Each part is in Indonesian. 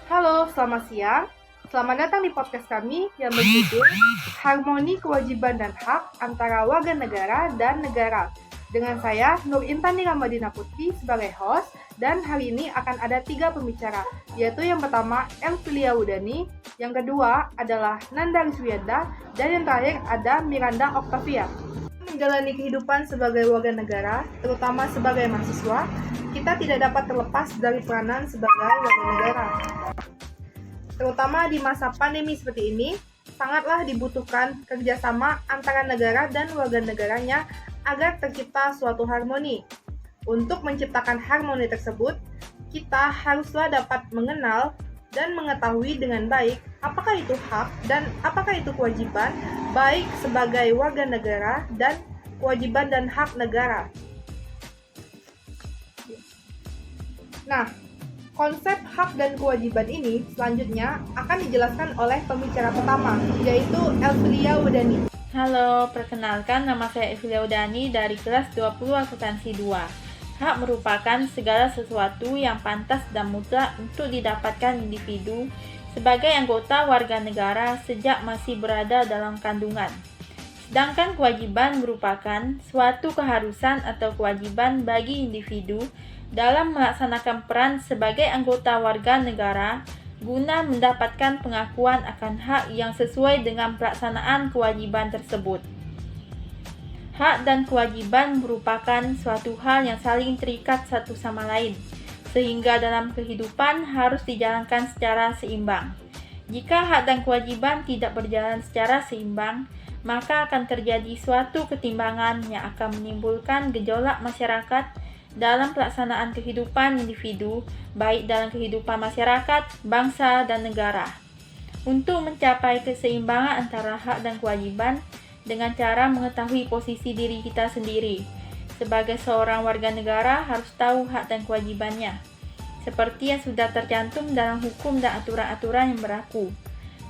Halo, selamat siang. Selamat datang di podcast kami yang berjudul Harmoni Kewajiban dan Hak Antara Warga Negara dan Negara. Dengan saya, Nur Intani Ramadina Putri sebagai host, dan hari ini akan ada 3 pembicara, yaitu yang pertama Elfilia Wudani, yang kedua adalah Nanda Riswianda, dan yang terakhir ada Miranda Octavia. Menjalani kehidupan sebagai warga negara, terutama sebagai mahasiswa, kita tidak dapat terlepas dari peranan sebagai warga negara. Terutama di masa pandemi seperti ini, sangatlah dibutuhkan kerjasama antara negara dan warga negaranya agar tercipta suatu harmoni. Untuk menciptakan harmoni tersebut, kita haruslah dapat mengenal dan mengetahui dengan baik apakah itu hak dan apakah itu kewajiban, baik sebagai warga negara dan kewajiban dan hak negara. Nah, konsep hak dan kewajiban ini selanjutnya akan dijelaskan oleh pembicara pertama, yaitu Elfilia Wudani. Halo, perkenalkan nama saya Elfilia Wudani dari kelas 20 akuntansi 2. Hak merupakan segala sesuatu yang pantas dan mutlak untuk didapatkan individu sebagai anggota warga negara sejak masih berada dalam kandungan. Sedangkan kewajiban merupakan suatu keharusan atau kewajiban bagi individu dalam melaksanakan peran sebagai anggota warga negara guna mendapatkan pengakuan akan hak yang sesuai dengan pelaksanaan kewajiban tersebut. Hak dan kewajiban merupakan suatu hal yang saling terikat satu sama lain, sehingga dalam kehidupan harus dijalankan secara seimbang. Jika hak dan kewajiban tidak berjalan secara seimbang, maka akan terjadi suatu ketimbangan yang akan menimbulkan gejolak masyarakat dalam pelaksanaan kehidupan individu, baik dalam kehidupan masyarakat, bangsa, dan negara. Untuk mencapai keseimbangan antara hak dan kewajiban dengan cara mengetahui posisi diri kita sendiri. Sebagai seorang warga negara harus tahu hak dan kewajibannya, seperti yang sudah tercantum dalam hukum dan aturan-aturan yang berlaku.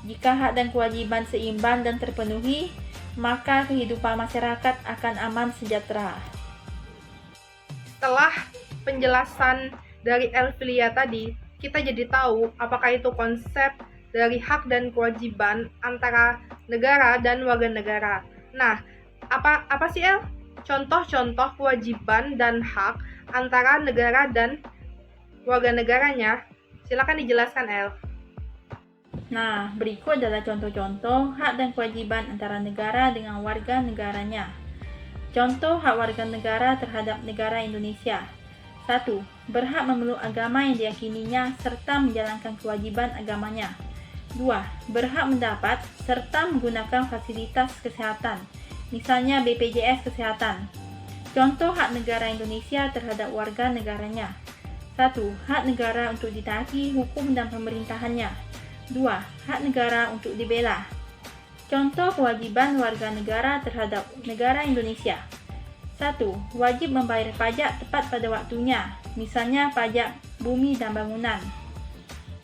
Jika hak dan kewajiban seimbang dan terpenuhi, maka kehidupan masyarakat akan aman sejahtera. Setelah penjelasan dari Elfilia tadi, kita jadi tahu apakah itu konsep dari hak dan kewajiban antara negara dan warga negara. Nah, apa sih El? Contoh-contoh kewajiban dan hak antara negara dan warga negaranya? Silakan dijelaskan El. Nah, berikut adalah contoh-contoh hak dan kewajiban antara negara dengan warga negaranya. Contoh hak warga negara terhadap negara Indonesia. 1. Berhak memeluk agama yang diyakininya serta menjalankan kewajiban agamanya. 2. Berhak mendapat serta menggunakan fasilitas kesehatan, misalnya BPJS Kesehatan. Contoh hak negara Indonesia terhadap warga negaranya. 1. Hak negara untuk ditaati hukum dan pemerintahannya. 2. Hak negara untuk dibela. Contoh kewajiban warga negara terhadap negara Indonesia. 1. Wajib membayar pajak tepat pada waktunya, misalnya pajak bumi dan bangunan.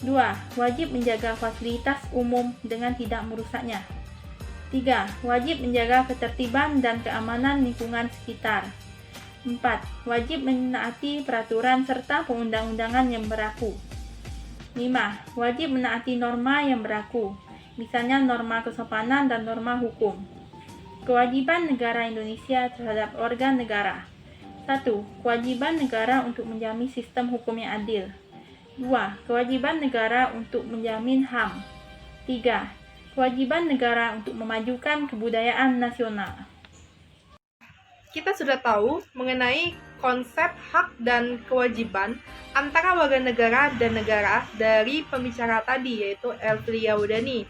2. Wajib menjaga fasilitas umum dengan tidak merusaknya. 3. Wajib menjaga ketertiban dan keamanan lingkungan sekitar. 4. Wajib menaati peraturan serta perundang-undangan yang berlaku. 5. Wajib menaati norma yang berlaku, misalnya norma kesopanan dan norma hukum. Kewajiban negara Indonesia terhadap organ negara. 1. Kewajiban negara untuk menjamin sistem hukum yang adil. 2. Kewajiban negara untuk menjamin HAM. 3. Kewajiban negara untuk memajukan kebudayaan nasional. Kita sudah tahu mengenai konsep hak dan kewajiban antara warga negara dan negara dari pembicara tadi, yaitu Elfilia Wudani.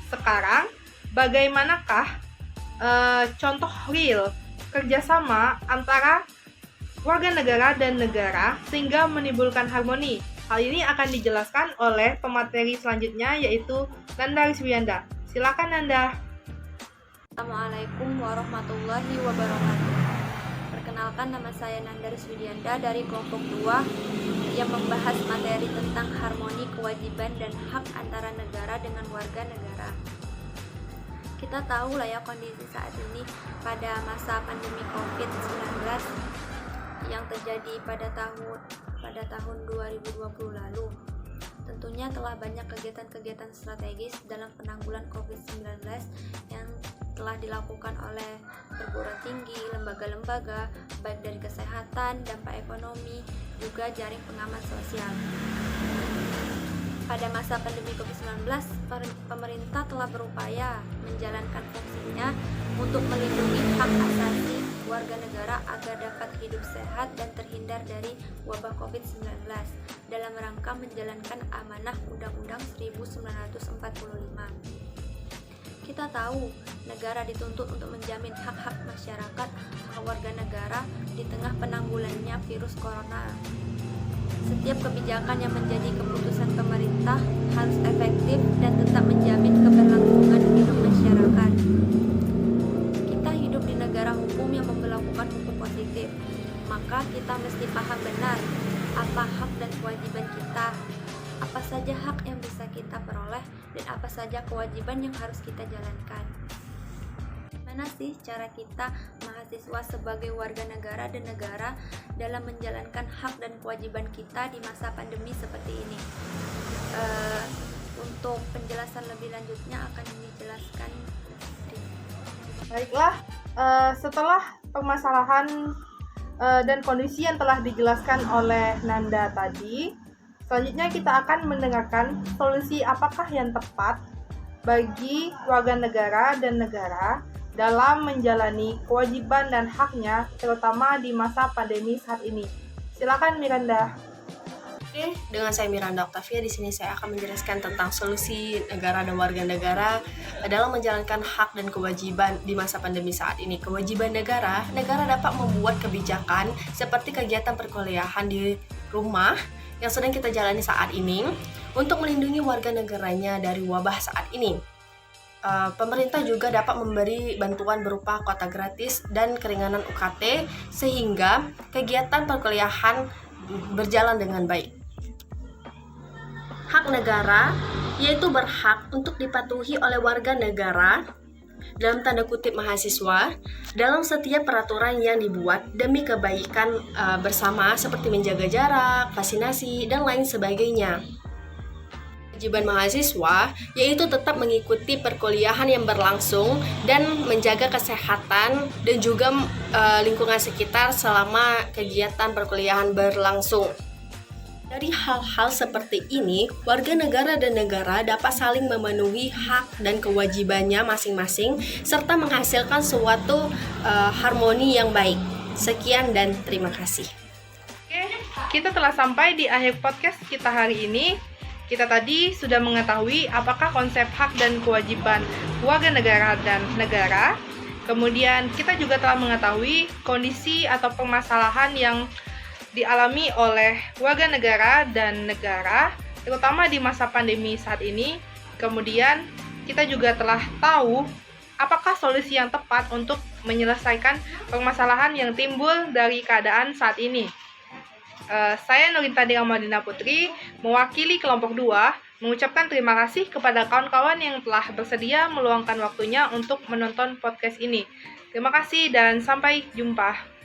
Sekarang, bagaimanakah contoh real kerjasama antara warga negara dan negara sehingga menimbulkan harmoni? Hal ini akan dijelaskan oleh pemateri selanjutnya, yaitu Nanda Riswianda. Silakan Nanda. Assalamualaikum warahmatullahi wabarakatuh. Perkenalkan, nama saya Nanda Riswianda dari kelompok 2 yang membahas materi tentang harmoni kewajiban dan hak antara negara dengan warga negara. Kita tahu lah ya kondisi saat ini pada masa pandemi COVID-19 yang terjadi pada tahun 2020 lalu. tentunya telah banyak kegiatan-kegiatan strategis dalam penanggulangan COVID-19 yang telah dilakukan oleh perguruan tinggi, lembaga-lembaga, baik dari kesehatan, dampak ekonomi, juga jaring pengaman sosial. Pada masa pandemi COVID-19, pemerintah telah berupaya menjalankan fungsinya untuk melindungi hak asasi warga negara agar dapat hidup sehat dan terhindar dari wabah COVID-19 dalam rangka menjalankan amanah Undang-Undang 1945. Kita tahu, negara dituntut untuk menjamin hak-hak masyarakat, hak warga negara di tengah penanggulangannya virus corona. Setiap kebijakan yang menjadi keputusan pemerintah harus efektif dan tetap menjamin keberlangsungan hidup masyarakat. Kita hidup di negara hukum yang memberlakukan hukum positif, maka kita mesti paham benar apa hak dan kewajiban kita, apa saja hak yang bisa kita peroleh, dan apa saja kewajiban yang harus kita jalankan. Gimana sih cara kita mahasiswa sebagai warga negara dan negara dalam menjalankan hak dan kewajiban kita di masa pandemi seperti ini? Untuk penjelasan lebih lanjutnya akan dijelaskan. Baiklah, setelah permasalahan dan kondisi yang telah dijelaskan oleh Nanda tadi, selanjutnya kita akan mendengarkan solusi apakah yang tepat bagi warga negara dan negara dalam menjalani kewajiban dan haknya, terutama di masa pandemi saat ini. Silakan Miranda. Oke, dengan saya Miranda Octavia, di sini saya akan menjelaskan tentang solusi negara dan warga negara dalam menjalankan hak dan kewajiban di masa pandemi saat ini. Kewajiban negara dapat membuat kebijakan seperti kegiatan perkuliahan di rumah yang sedang kita jalani saat ini untuk melindungi warga negaranya dari wabah saat ini. Pemerintah juga dapat memberi bantuan berupa kuota gratis dan keringanan UKT sehingga kegiatan perkuliahan berjalan dengan baik. Hak negara yaitu berhak untuk dipatuhi oleh warga negara dalam tanda kutip mahasiswa dalam setiap peraturan yang dibuat demi kebaikan bersama seperti menjaga jarak, vaksinasi, dan lain sebagainya. Kewajiban mahasiswa yaitu tetap mengikuti perkuliahan yang berlangsung dan menjaga kesehatan dan juga lingkungan sekitar selama kegiatan perkuliahan berlangsung. Dari hal-hal seperti ini, warga negara dan negara dapat saling memenuhi hak dan kewajibannya masing-masing serta menghasilkan suatu harmoni yang baik. Sekian dan terima kasih. Oke, kita telah sampai di akhir podcast kita hari ini. Kita tadi sudah mengetahui apakah konsep hak dan kewajiban warga negara dan negara. Kemudian kita juga telah mengetahui kondisi atau permasalahan yang dialami oleh warga negara dan negara, terutama di masa pandemi saat ini. Kemudian kita juga telah tahu apakah solusi yang tepat untuk menyelesaikan permasalahan yang timbul dari keadaan saat ini. Saya Nurintani Ramadina Putri, mewakili kelompok 2, mengucapkan terima kasih kepada kawan-kawan yang telah bersedia meluangkan waktunya untuk menonton podcast ini. Terima kasih dan sampai jumpa.